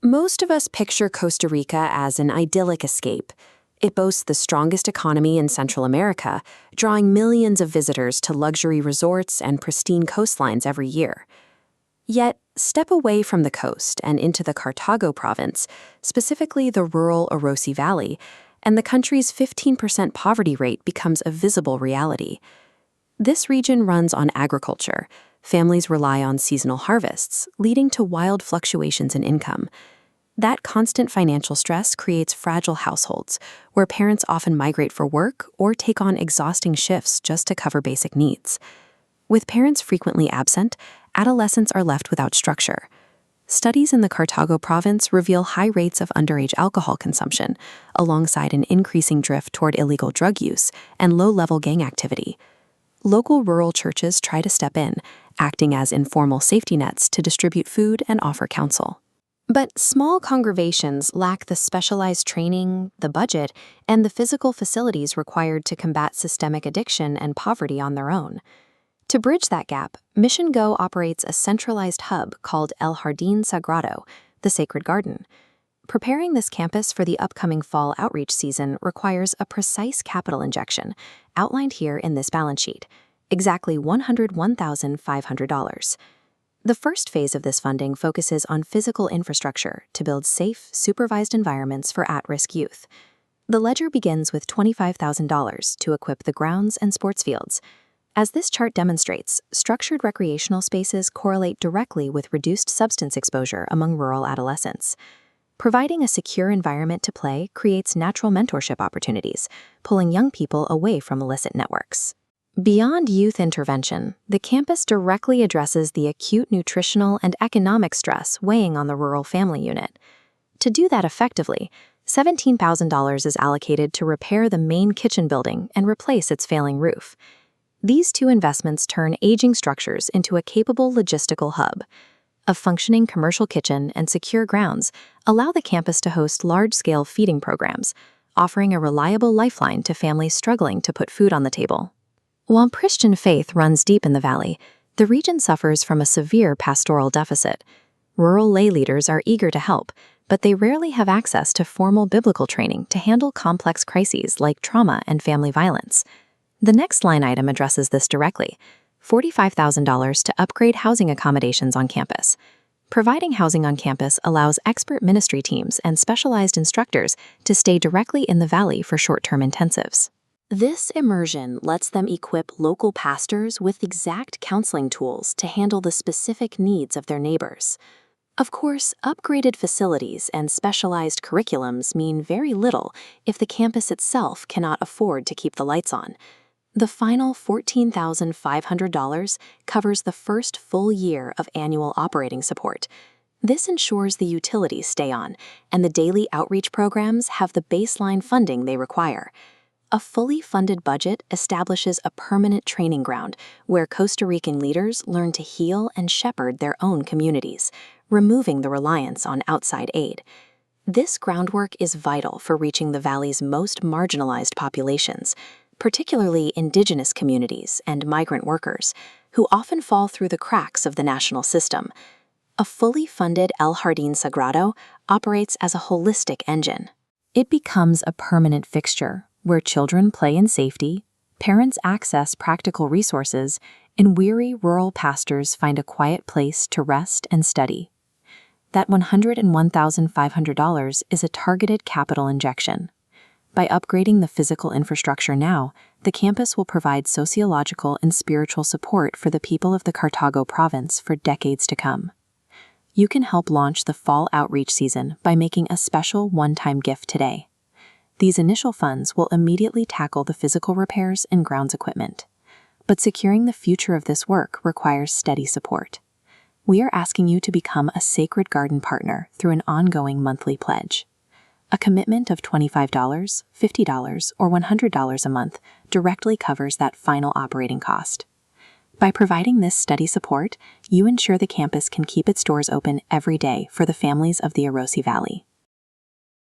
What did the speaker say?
Most of us picture Costa Rica as an idyllic escape. It boasts the strongest economy in Central America, drawing millions of visitors to luxury resorts and pristine coastlines every year. Yet, step away from the coast and into the Cartago province, specifically the rural Arosi Valley, and the country's 15% poverty rate becomes a visible reality. This region runs on agriculture. Families rely on seasonal harvests, leading to wild fluctuations in income. That constant financial stress creates fragile households, where parents often migrate for work or take on exhausting shifts just to cover basic needs. With parents frequently absent, adolescents are left without structure. Studies in the Cartago province reveal high rates of underage alcohol consumption, alongside an increasing drift toward illegal drug use and low-level gang activity. Local rural churches try to step in, acting as informal safety nets to distribute food and offer counsel. But small congregations lack the specialized training, the budget, and the physical facilities required to combat systemic addiction and poverty on their own. To bridge that gap, Mission Go operates a centralized hub called El Jardín Sagrado, the Sacred Garden. Preparing this campus for the upcoming fall outreach season requires a precise capital injection, outlined here in this balance sheet, exactly $101,500. The first phase of this funding focuses on physical infrastructure to build safe, supervised environments for at-risk youth. The ledger begins with $25,000 to equip the grounds and sports fields. As this chart demonstrates, structured recreational spaces correlate directly with reduced substance exposure among rural adolescents. Providing a secure environment to play creates natural mentorship opportunities, pulling young people away from illicit networks. Beyond youth intervention, the campus directly addresses the acute nutritional and economic stress weighing on the rural family unit. To do that effectively, $17,000 is allocated to repair the main kitchen building and replace its failing roof. These two investments turn aging structures into a capable logistical hub. A functioning commercial kitchen and secure grounds allow the campus to host large-scale feeding programs, offering a reliable lifeline to families struggling to put food on the table. While Christian faith runs deep in the valley, the region suffers from a severe pastoral deficit. Rural lay leaders are eager to help, but they rarely have access to formal biblical training to handle complex crises like trauma and family violence. The next line item addresses this directly: $45,000 to upgrade housing accommodations on campus. Providing housing on campus allows expert ministry teams and specialized instructors to stay directly in the valley for short-term intensives. This immersion lets them equip local pastors with exact counseling tools to handle the specific needs of their neighbors. Of course, upgraded facilities and specialized curriculums mean very little if the campus itself cannot afford to keep the lights on. The final $14,500 covers the first full year of annual operating support. This ensures the utilities stay on, and the daily outreach programs have the baseline funding they require. A fully funded budget establishes a permanent training ground where Costa Rican leaders learn to heal and shepherd their own communities, removing the reliance on outside aid. This groundwork is vital for reaching the valley's most marginalized populations, particularly indigenous communities and migrant workers, who often fall through the cracks of the national system. A fully funded El Jardín Sagrado operates as a holistic engine. It becomes a permanent fixture, where children play in safety, parents access practical resources, and weary rural pastors find a quiet place to rest and study. That $101,500 is a targeted capital injection. By upgrading the physical infrastructure now, the campus will provide sociological and spiritual support for the people of the Cartago province for decades to come. You can help launch the fall outreach season by making a special one-time gift today. These initial funds will immediately tackle the physical repairs and grounds equipment. But securing the future of this work requires steady support. We are asking you to become a Sacred Garden partner through an ongoing monthly pledge. A commitment of $25, $50, or $100 a month directly covers that final operating cost. By providing this steady support, you ensure the campus can keep its doors open every day for the families of the Arosi Valley.